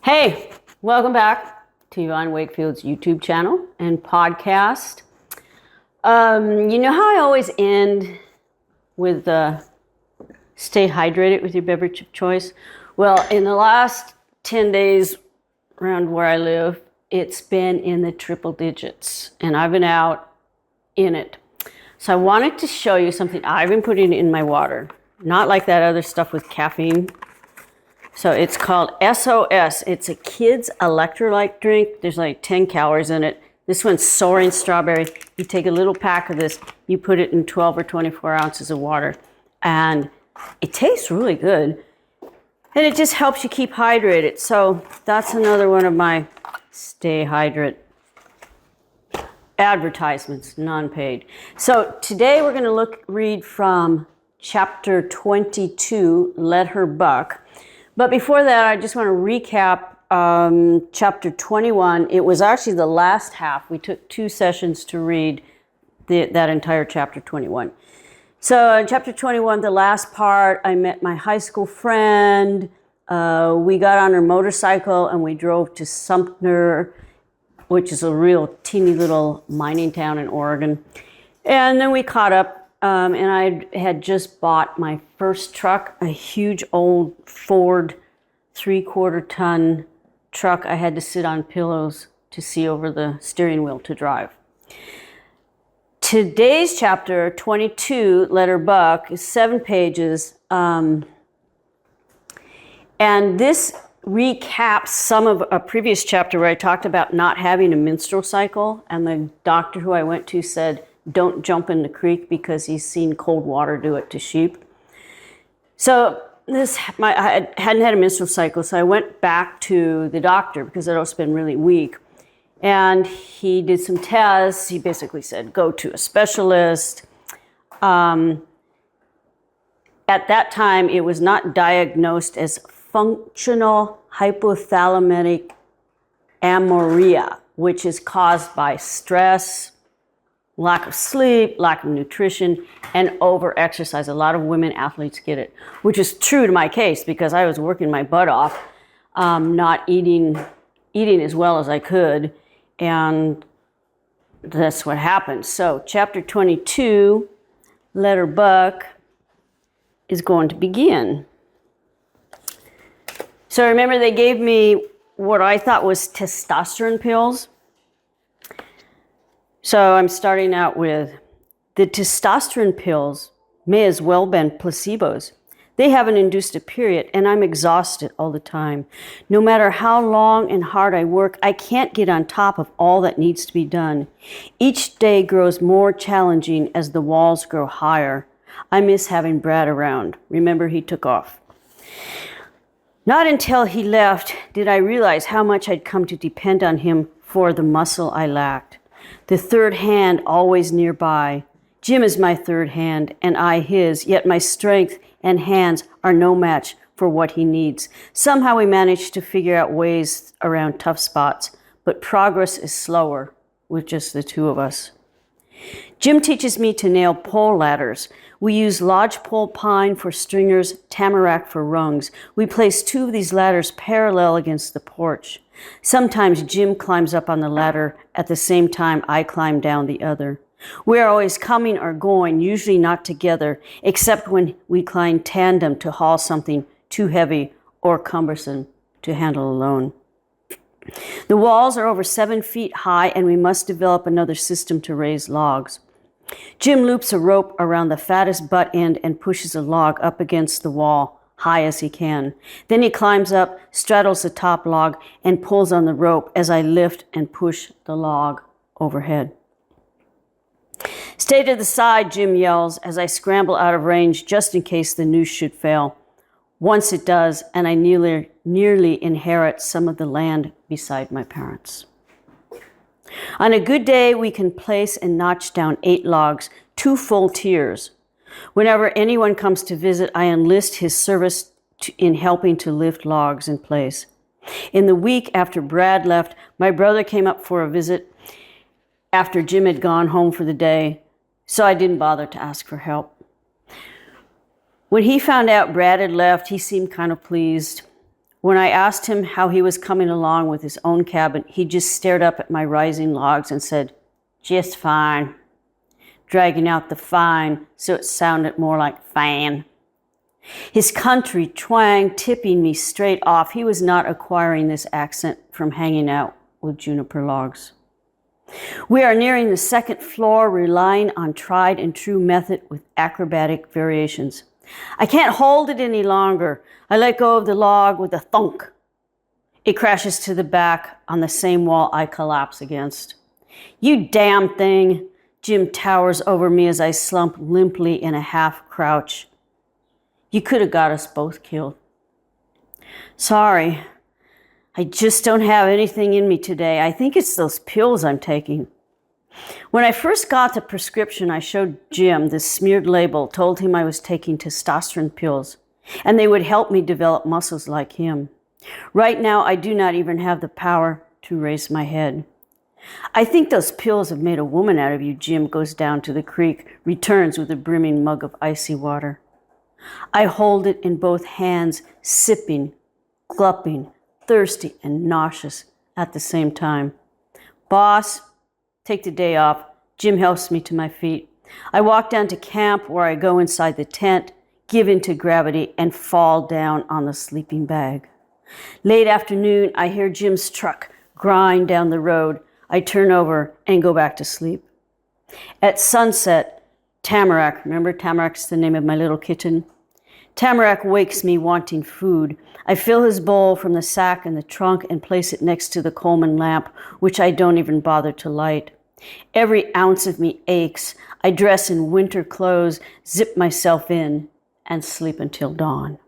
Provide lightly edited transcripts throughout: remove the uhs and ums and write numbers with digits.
Hey, welcome back to Yvonne Wakefield's YouTube channel and podcast. You know how I always end with stay hydrated with your beverage of choice? Well, in the last 10 days around where I live, it's been in the triple digits and I've been out in it. So I wanted to show you something I've been putting in my water. Not like that other stuff with caffeine. So it's called SOS. It's a kid's electrolyte drink. There's like 10 calories in it. This one's soaring strawberry. You take a little pack of this, you put it in 12 or 24 ounces of water, and it tastes really good. And it just helps you keep hydrated. So that's another one of my stay hydrated advertisements, non-paid. So today we're going to read from chapter 22, Let Her Buck. But before that, I just want to recap chapter 21. It was actually the last half. We took 2 sessions to read that entire chapter 21. So in chapter 21, the last part, I met my high school friend. We got on her motorcycle and we drove to Sumter, which is a real teeny little mining town in Oregon. And then we caught up. And I had just bought my first truck, a huge old Ford 3/4 ton truck. I had to sit on pillows to see over the steering wheel to drive. Today's chapter 22, Let Her Buck, is 7 pages. And this recaps some of a previous chapter where I talked about not having a menstrual cycle. And the doctor who I went to said, don't jump in the creek because he's seen cold water do it to sheep. So I hadn't had a menstrual cycle, so I went back to the doctor because I'd also been really weak. And he did some tests. He basically said, go to a specialist. At that time, it was not diagnosed as functional hypothalamic amenorrhea, which is caused by stress, lack of sleep, lack of nutrition, and over-exercise. A lot of women athletes get it, which is true to my case because I was working my butt off, not eating as well as I could, and that's what happened. So chapter 22, Let Her Buck, is going to begin. So remember they gave me what I thought was testosterone pills. So I'm starting out with the testosterone pills may as well been placebos. They haven't induced a period and I'm exhausted all the time. No matter how long and hard I work, I can't get on top of all that needs to be done. Each day grows more challenging as the walls grow higher. I miss having Brad around. Remember, he took off. Not until he left did I realize how much I'd come to depend on him for the muscle I lacked. The third hand always nearby. Jim is my third hand and I his, yet my strength and hands are no match for what he needs. Somehow we manage to figure out ways around tough spots, but progress is slower with just the 2 of us. Jim teaches me to nail pole ladders. We use lodgepole pine for stringers, tamarack for rungs. We place 2 of these ladders parallel against the porch. Sometimes Jim climbs up on the ladder at the same time I climb down the other. We are always coming or going, usually not together, except when we climb tandem to haul something too heavy or cumbersome to handle alone. The walls are over 7 feet high and we must develop another system to raise logs. Jim loops a rope around the fattest butt end and pushes a log up against the wall, high as he can. Then he climbs up, straddles the top log, and pulls on the rope as I lift and push the log overhead. Stay to the side, Jim yells, as I scramble out of range just in case the noose should fail. Once it does, and I nearly inherit some of the land beside my parents. On a good day, we can place and notch down 8 logs, 2 full tiers. Whenever anyone comes to visit, I enlist his service in helping to lift logs in place. In the week after Brad left, my brother came up for a visit after Jim had gone home for the day, so I didn't bother to ask for help. When he found out Brad had left, he seemed kind of pleased. When I asked him how he was coming along with his own cabin, he just stared up at my rising logs and said, "Just fine," dragging out the fine so it sounded more like fan. His country twang tipping me straight off. He was not acquiring this accent from hanging out with juniper logs. We are nearing the second floor, relying on tried and true method with acrobatic variations. I can't hold it any longer. I let go of the log with a thunk. It crashes to the back on the same wall I collapse against. "You damn thing!" Jim towers over me as I slump limply in a half crouch. "You could have got us both killed." "Sorry. I just don't have anything in me today. I think it's those pills I'm taking." When I first got the prescription, I showed Jim the smeared label, told him I was taking testosterone pills, and they would help me develop muscles like him. Right now, I do not even have the power to raise my head. "I think those pills have made a woman out of you." Jim goes down to the creek, returns with a brimming mug of icy water. I hold it in both hands, sipping, gulping, thirsty and nauseous at the same time. "Boss, take the day off." Jim helps me to my feet. I walk down to camp, where I go inside the tent, give in to gravity, and fall down on the sleeping bag. Late afternoon, I hear Jim's truck grind down the road. I turn over and go back to sleep. At sunset, Tamarack, remember Tamarack's the name of my little kitten? Tamarack wakes me wanting food. I fill his bowl from the sack in the trunk and place it next to the Coleman lamp, which I don't even bother to light. Every ounce of me aches. I dress in winter clothes, zip myself in, and sleep until dawn.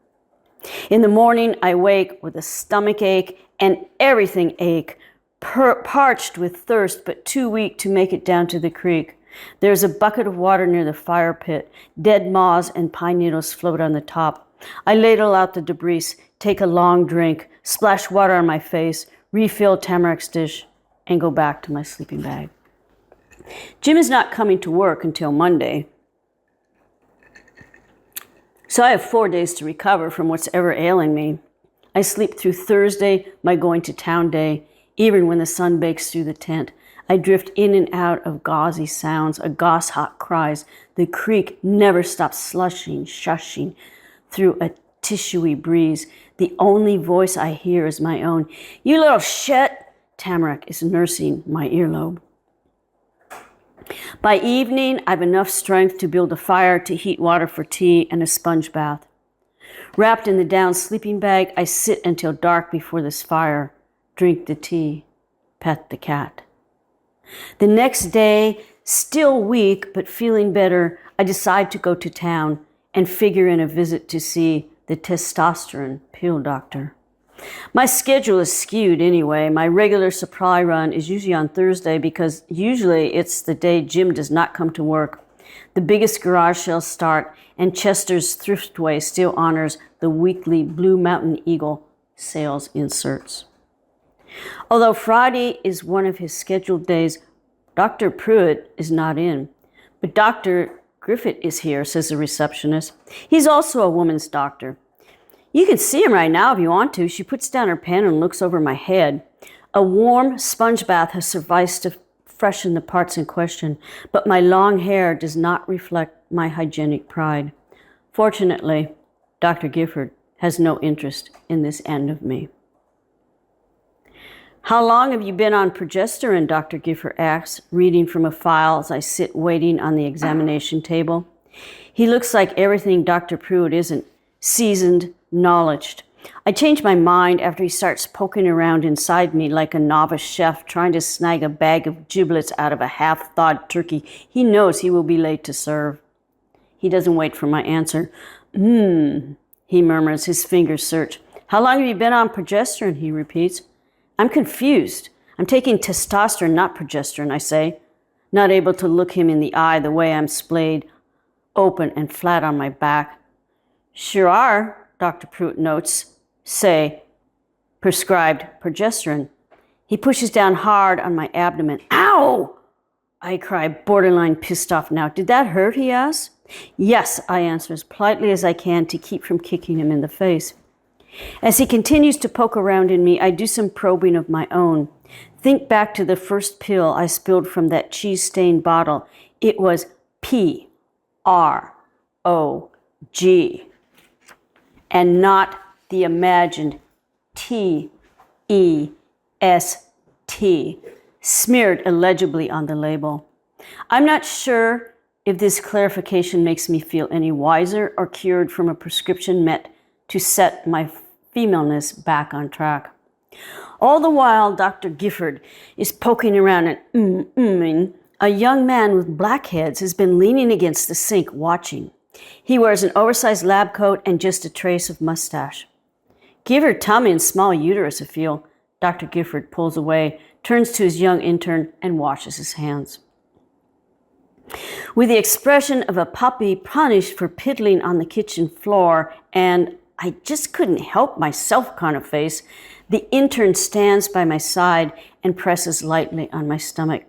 In the morning, I wake with a stomach ache and everything ache, parched with thirst, but too weak to make it down to the creek. There's a bucket of water near the fire pit. Dead moths and pine needles float on the top. I ladle out the debris, take a long drink, splash water on my face, refill Tamarack's dish, and go back to my sleeping bag. Jim is not coming to work until Monday, so I have 4 days to recover from what's ever ailing me. I sleep through Thursday, my going to town day, even when the sun bakes through the tent. I drift in and out of gauzy sounds, a goshawk cries. The creek never stops slushing, shushing through a tissuey breeze. The only voice I hear is my own. "You little shit!" Tamarack is nursing my earlobe. By evening, I've enough strength to build a fire, to heat water for tea, and a sponge bath. Wrapped in the down sleeping bag, I sit until dark before this fire, drink the tea, pet the cat. The next day, still weak but feeling better, I decide to go to town and figure in a visit to see the testosterone pill doctor. My schedule is skewed anyway. My regular supply run is usually on Thursday because usually it's the day Jim does not come to work. The biggest garage sales start, and Chester's Thriftway still honors the weekly Blue Mountain Eagle sales inserts. Although Friday is one of his scheduled days, Dr. Pruitt is not in. But Dr. Griffith is here, says the receptionist. He's also a woman's doctor. You can see him right now if you want to. She puts down her pen and looks over my head. A warm sponge bath has sufficed to freshen the parts in question, but my long hair does not reflect my hygienic pride. Fortunately, Dr. Gifford has no interest in this end of me. "How long have you been on progesterone?" Dr. Gifford asks, reading from a file as I sit waiting on the examination table. He looks like everything Dr. Pruitt isn't: seasoned, knowledged. I change my mind after he starts poking around inside me like a novice chef trying to snag a bag of giblets out of a half-thawed turkey he knows he will be late to serve. He doesn't wait for my answer. He murmurs, his fingers search. "How long have you been on progesterone?" he repeats. I'm confused. "I'm taking testosterone, not progesterone," I say, not able to look him in the eye the way I'm splayed, open and flat on my back. "Sure are," Dr. Pruitt notes. "Say, prescribed progesterone." He pushes down hard on my abdomen. "Ow!" I cry, borderline pissed off now. "Did that hurt?" he asks. "Yes," I answer as politely as I can to keep from kicking him in the face. As he continues to poke around in me, I do some probing of my own. Think back to the first pill I spilled from that cheese-stained bottle. It was P-R-O-G, and not the imagined T-E-S-T, smeared illegibly on the label. I'm not sure if this clarification makes me feel any wiser or cured from a prescription meant to set my femaleness back on track. All the while, Dr. Gifford is poking around and umming. A young man with blackheads has been leaning against the sink watching. He wears an oversized lab coat and just a trace of mustache. Give her tummy and small uterus a feel. Dr. Gifford pulls away, turns to his young intern, and washes his hands. With the expression of a puppy punished for piddling on the kitchen floor and I just couldn't help myself kind of face, the intern stands by my side and presses lightly on my stomach.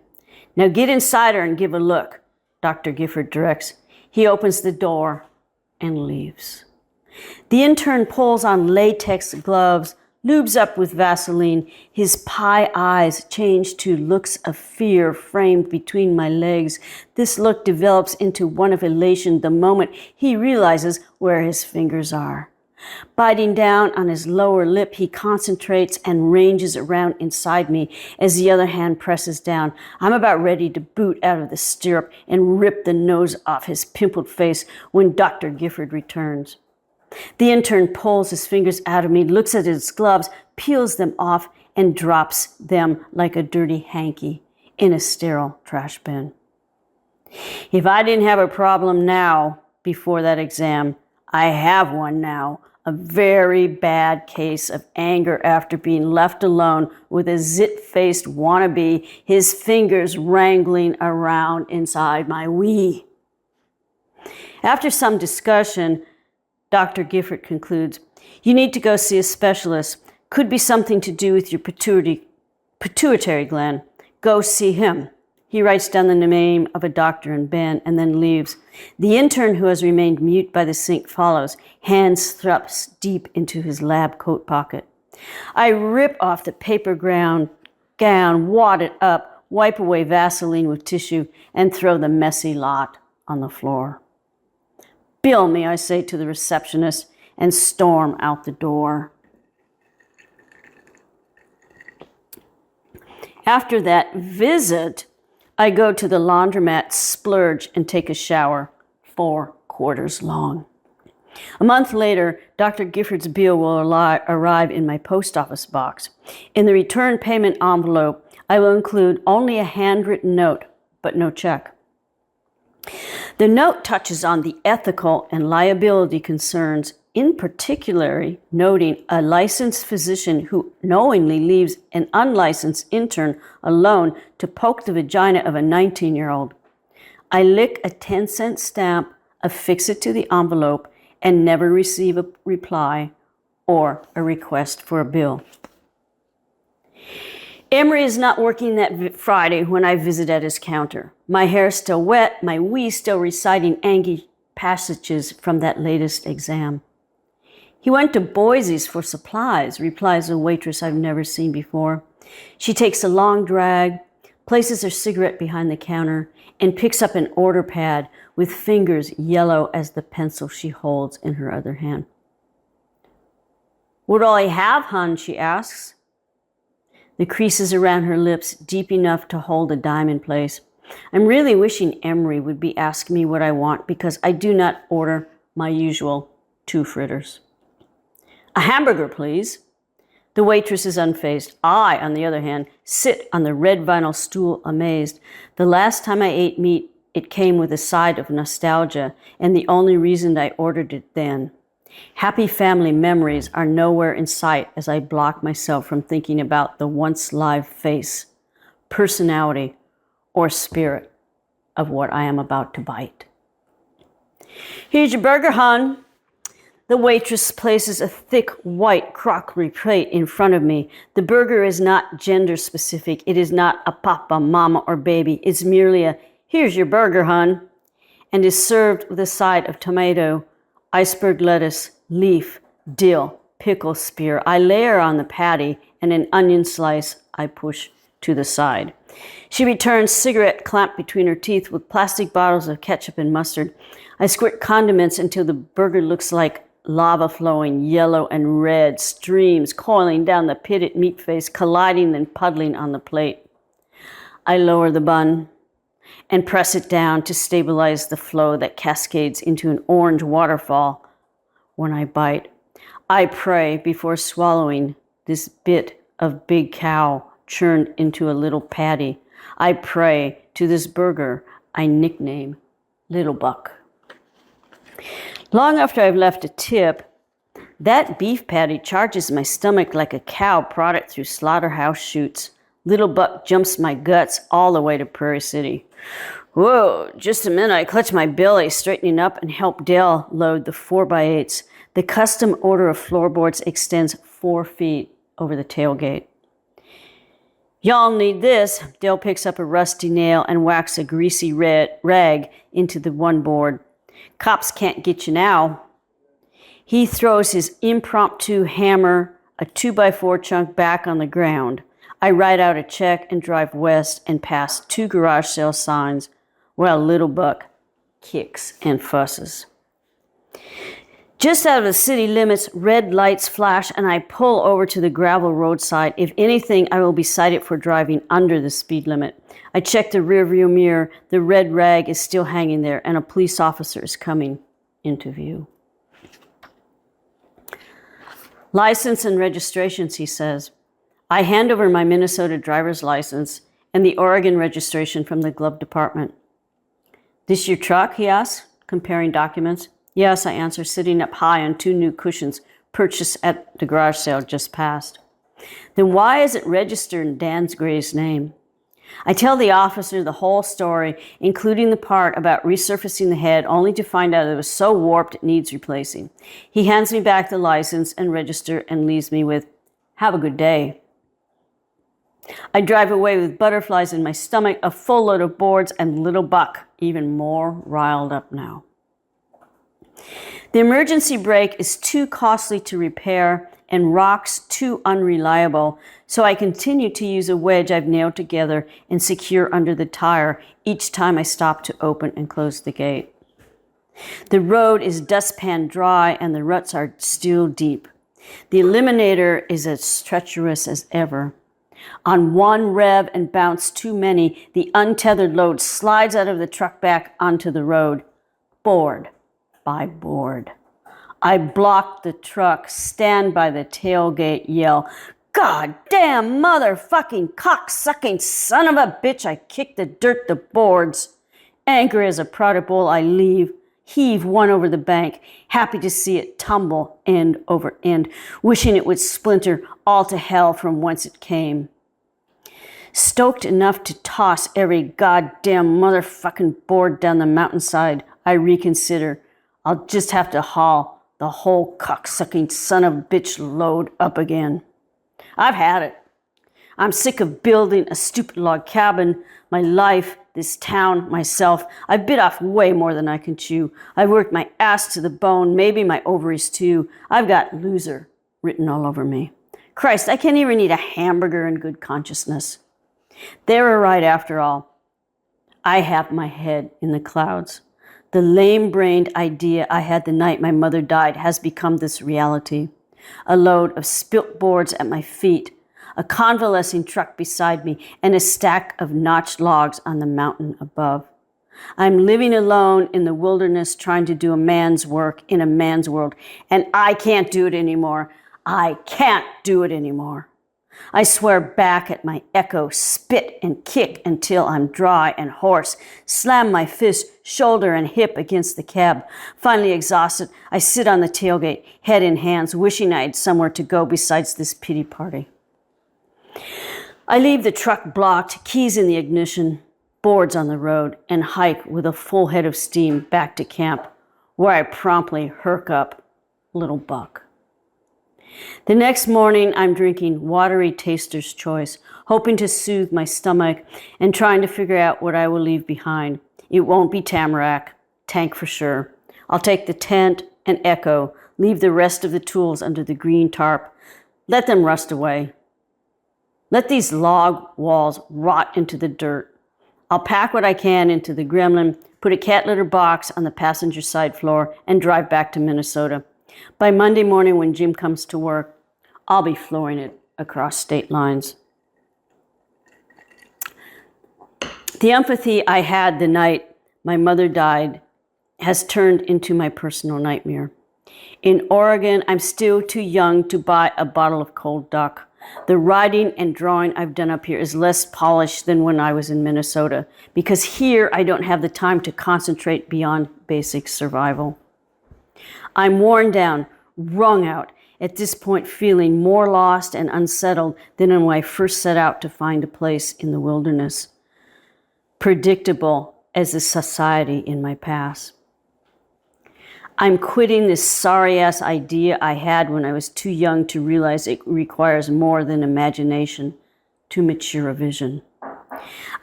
Now get inside her and give a look, Dr. Gifford directs. He opens the door and leaves. The intern pulls on latex gloves, lubes up with Vaseline. His pie eyes change to looks of fear framed between my legs. This look develops into one of elation the moment he realizes where his fingers are. Biting down on his lower lip, he concentrates and ranges around inside me as the other hand presses down. I'm about ready to boot out of the stirrup and rip the nose off his pimpled face when Dr. Gifford returns. The intern pulls his fingers out of me, looks at his gloves, peels them off, and drops them like a dirty hanky in a sterile trash bin. If I didn't have a problem now before that exam, I have one now. A very bad case of anger after being left alone with a zit-faced wannabe, his fingers wrangling around inside my wee. After some discussion, Dr. Gifford concludes, you need to go see a specialist. Could be something to do with your pituitary gland. Go see him. He writes down the name of a doctor in Ben and then leaves. The intern, who has remained mute by the sink, follows, hands thrust deep into his lab coat pocket. I rip off the paper gown, wad it up, wipe away Vaseline with tissue, and throw the messy lot on the floor. Bill me, I say to the receptionist, and storm out the door. After that visit, I go to the laundromat, splurge, and take a shower, 4 quarters long. A month later, Dr. Gifford's bill will arrive in my post office box. In the return payment envelope, I will include only a handwritten note, but no check. The note touches on the ethical and liability concerns, in particular noting a licensed physician who knowingly leaves an unlicensed intern alone to poke the vagina of a 19-year-old. I lick a 10-cent stamp, affix it to the envelope, and never receive a reply or a request for a bill. Emery is not working that Friday when I visit at his counter. My hair still wet, my wee still reciting angry passages from that latest exam. He went to Boise's for supplies, replies a waitress I've never seen before. She takes a long drag, places her cigarette behind the counter, and picks up an order pad with fingers yellow as the pencil she holds in her other hand. What all I have, hun? She asks. The creases around her lips deep enough to hold a dime in place. I'm really wishing Emery would be asking me what I want because I do not order my usual 2 fritters. A hamburger, please. The waitress is unfazed. I, on the other hand, sit on the red vinyl stool amazed. The last time I ate meat, it came with a side of nostalgia, and the only reason I ordered it then. Happy family memories are nowhere in sight as I block myself from thinking about the once live face, personality, or spirit of what I am about to bite. Here's your burger, hun. The waitress places a thick white crockery plate in front of me. The burger is not gender specific. It is not a papa, mama, or baby. It's merely a, here's your burger, hun, and is served with a side of tomato, iceberg lettuce, leaf, dill, pickle spear I layer on the patty, and an onion slice I push to the side. She returns, cigarette clamped between her teeth, with plastic bottles of ketchup and mustard. I squirt condiments until the burger looks like lava flowing, yellow and red, streams coiling down the pitted meat face, colliding and puddling on the plate. I lower the bun and press it down to stabilize the flow that cascades into an orange waterfall when I bite. I pray before swallowing this bit of big cow churned into a little patty. I pray to this burger I nickname Little Buck. Long after I've left a tip, that beef patty charges my stomach like a cow prodded through slaughterhouse chutes. Little Buck jumps my guts all the way to Prairie City. Whoa, just a minute. I clutch my belly, straightening up, and help Dale load the 4x8s. The custom order of floorboards extends 4 feet over the tailgate. Y'all need this. Dale picks up a rusty nail and whacks a greasy red rag into the one board. Cops can't get you now. He throws his impromptu hammer, a 2x4 chunk, back on the ground. I write out a check and drive west and past 2 garage sale signs while Little Buck kicks and fusses. Just out of the city limits, red lights flash, and I pull over to the gravel roadside. If anything, I will be cited for driving under the speed limit. I check the rearview mirror. The red rag is still hanging there, and a police officer is coming into view. License and registrations, he says. I hand over my Minnesota driver's license and the Oregon registration from the glove department. This your truck, he asks, comparing documents. Yes, I answer, sitting up high on 2 new cushions purchased at the garage sale just past. Then why is it registered in Dan Gray's name? I tell the officer the whole story, including the part about resurfacing the head, only to find out it was so warped it needs replacing. He hands me back the license and register and leaves me with, "Have a good day." I drive away with butterflies in my stomach, a full load of boards, and Little Buck even more riled up now. The emergency brake is too costly to repair and rocks too unreliable, so I continue to use a wedge I've nailed together and secure under the tire each time I stop to open and close the gate. The road is dustpan dry and the ruts are still deep. The eliminator is as treacherous as ever. On one rev and bounce too many, the untethered load slides out of the truck back onto the road, board by board. I block the truck, stand by the tailgate, yell, "God damn motherfucking cocksucking son of a bitch!" I kick the dirt, the boards. Angry as a prodigal, I heave one over the bank, happy to see it tumble end over end, wishing it would splinter all to hell from whence it came. Stoked enough to toss every goddamn motherfucking board down the mountainside, I reconsider. I'll just have to haul the whole cocksucking son of a bitch load up again. I've had it. I'm sick of building a stupid log cabin, my life, this town, myself. I've bit off way more than I can chew. I've worked my ass to the bone, maybe my ovaries too. I've got loser written all over me. Christ, I can't even eat a hamburger in good consciousness. They were right after all. I have my head in the clouds. The lame-brained idea I had the night my mother died has become this reality. A load of spilt boards at my feet, a convalescing truck beside me, and a stack of notched logs on the mountain above. I'm living alone in the wilderness trying to do a man's work in a man's world, and I can't do it anymore. I can't do it anymore. I swear back at my echo, spit and kick until I'm dry and hoarse, slam my fist, shoulder and hip against the cab. Finally exhausted, I sit on the tailgate, head in hands, wishing I had somewhere to go besides this pity party. I leave the truck blocked, keys in the ignition, boards on the road, and hike with a full head of steam back to camp, where I promptly herk up Little Buck. The next morning, I'm drinking watery Taster's Choice, hoping to soothe my stomach and trying to figure out what I will leave behind. It won't be tamarack, tank for sure. I'll take the tent and echo, Leave the rest of the tools under the green tarp. Let them rust away. Let these log walls rot into the dirt. I'll pack what I can into the gremlin, put a cat litter box on the passenger side floor, and drive back to Minnesota. By Monday morning when Jim comes to work, I'll be flooring it across state lines. The empathy I had the night my mother died has turned into my personal nightmare. In Oregon, I'm still too young to buy a bottle of cold duck. The writing and drawing I've done up here is less polished than when I was in Minnesota, because here I don't have the time to concentrate beyond basic survival. I'm worn down, wrung out, at this point feeling more lost and unsettled than when I first set out to find a place in the wilderness. Predictable as the society in my past. I'm quitting this sorry-ass idea I had when I was too young to realize it requires more than imagination to mature a vision.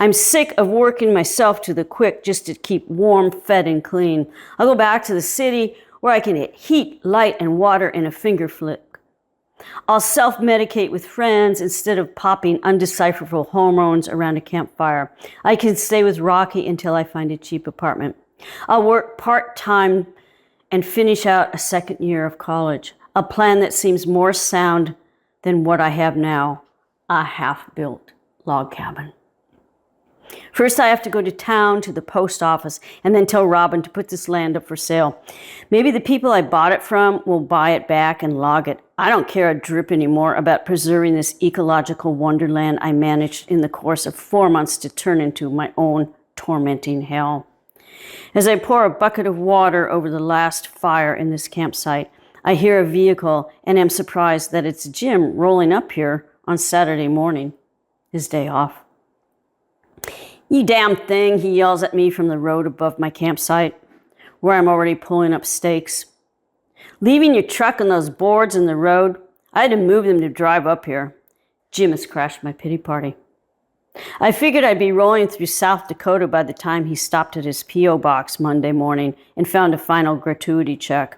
I'm sick of working myself to the quick just to keep warm, fed, and clean. I'll go back to the city where I can get heat, light, and water in a finger flick. I'll self-medicate with friends instead of popping undecipherable hormones around a campfire. I can stay with Rocky until I find a cheap apartment. I'll work part-time and finish out a second year of college, a plan that seems more sound than what I have now, a half-built log cabin. First, I have to go to town to the post office and then tell Robin to put this land up for sale. Maybe the people I bought it from will buy it back and log it. I don't care a drip anymore about preserving this ecological wonderland I managed in the course of 4 months to turn into my own tormenting hell. As I pour a bucket of water over the last fire in this campsite, I hear a vehicle and am surprised that it's Jim rolling up here on Saturday morning, his day off. "You damn thing," he yells at me from the road above my campsite, where I'm already pulling up stakes. "Leaving your truck and those boards in the road? I had to move them to drive up here. Jim has crashed my pity party." I figured I'd be rolling through South Dakota by the time he stopped at his P.O. box Monday morning and found a final gratuity check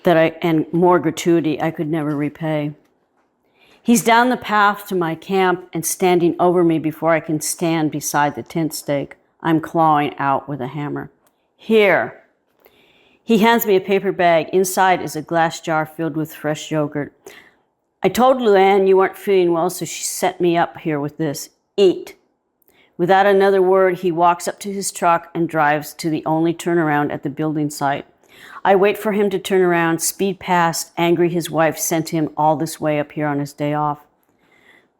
and more gratuity I could never repay. He's down the path to my camp and standing over me before I can stand beside the tent stake I'm clawing out with a hammer. "Here." He hands me a paper bag. Inside is a glass jar filled with fresh yogurt. "I told Luann you weren't feeling well, so she sent me up here with this. Eat." Without another word, he walks up to his truck and drives to the only turnaround at the building site. I wait for him to turn around, speed past, angry his wife sent him all this way up here on his day off.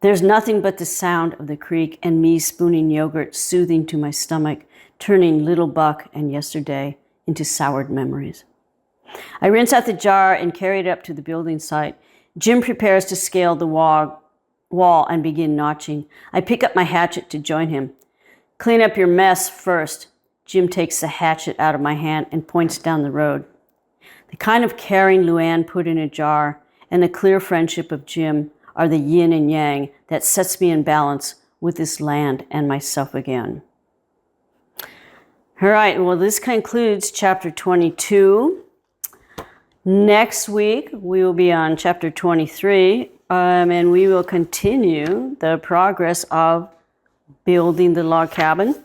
There's nothing but the sound of the creek and me spooning yogurt soothing to my stomach, turning Little Buck and yesterday into soured memories. I rinse out the jar and carry it up to the building site. Jim prepares to scale the wall and begin notching. I pick up my hatchet to join him. "Clean up your mess first." Jim takes the hatchet out of my hand and points down the road. The kind of caring Luann put in a jar and the clear friendship of Jim are the yin and yang that sets me in balance with this land and myself again. All right, well, this concludes chapter 22. Next week, we will be on chapter 23, and we will continue the progress of building the log cabin,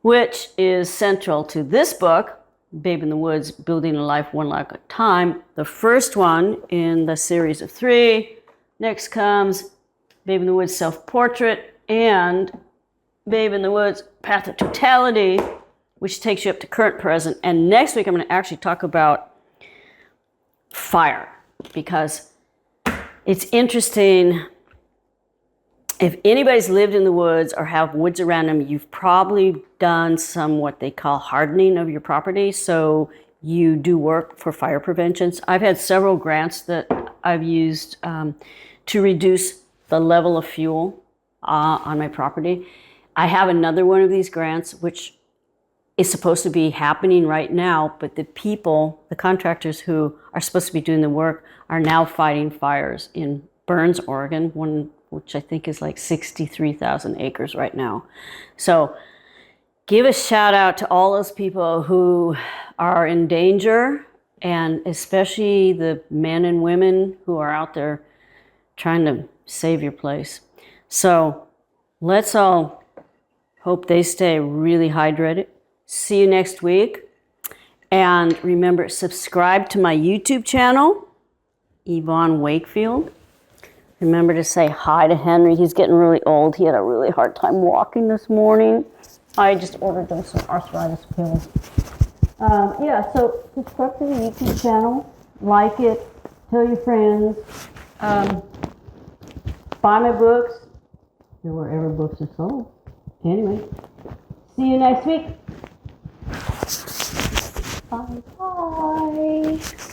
which is central to this book, Babe in the Woods, Building a Life One Log at a Time, the first one in the series of 3. Next comes Babe in the Woods, Self-Portrait, and Babe in the Woods, Path of Totality, which takes you up to current present. And next week, I'm going to actually talk about fire, because it's interesting. If anybody's lived in the woods or have woods around them, you've probably done some what they call hardening of your property. So you do work for fire prevention. I've had several grants that I've used to reduce the level of fuel on my property. I have another one of these grants, which is supposed to be happening right now, but the people, the contractors who are supposed to be doing the work, are now fighting fires in Burns, Oregon, which I think is like 63,000 acres right now. So give a shout out to all those people who are in danger, and especially the men and women who are out there trying to save your place. So let's all hope they stay really hydrated. See you next week. And remember, subscribe to my YouTube channel, Yvonne Wakefield. Remember to say hi to Henry. He's getting really old. He had a really hard time walking this morning. I just ordered them some arthritis pills. Yeah, so subscribe to the YouTube channel, like it, tell your friends, buy my books. They're wherever books are sold. Anyway, see you next week. Bye. Bye.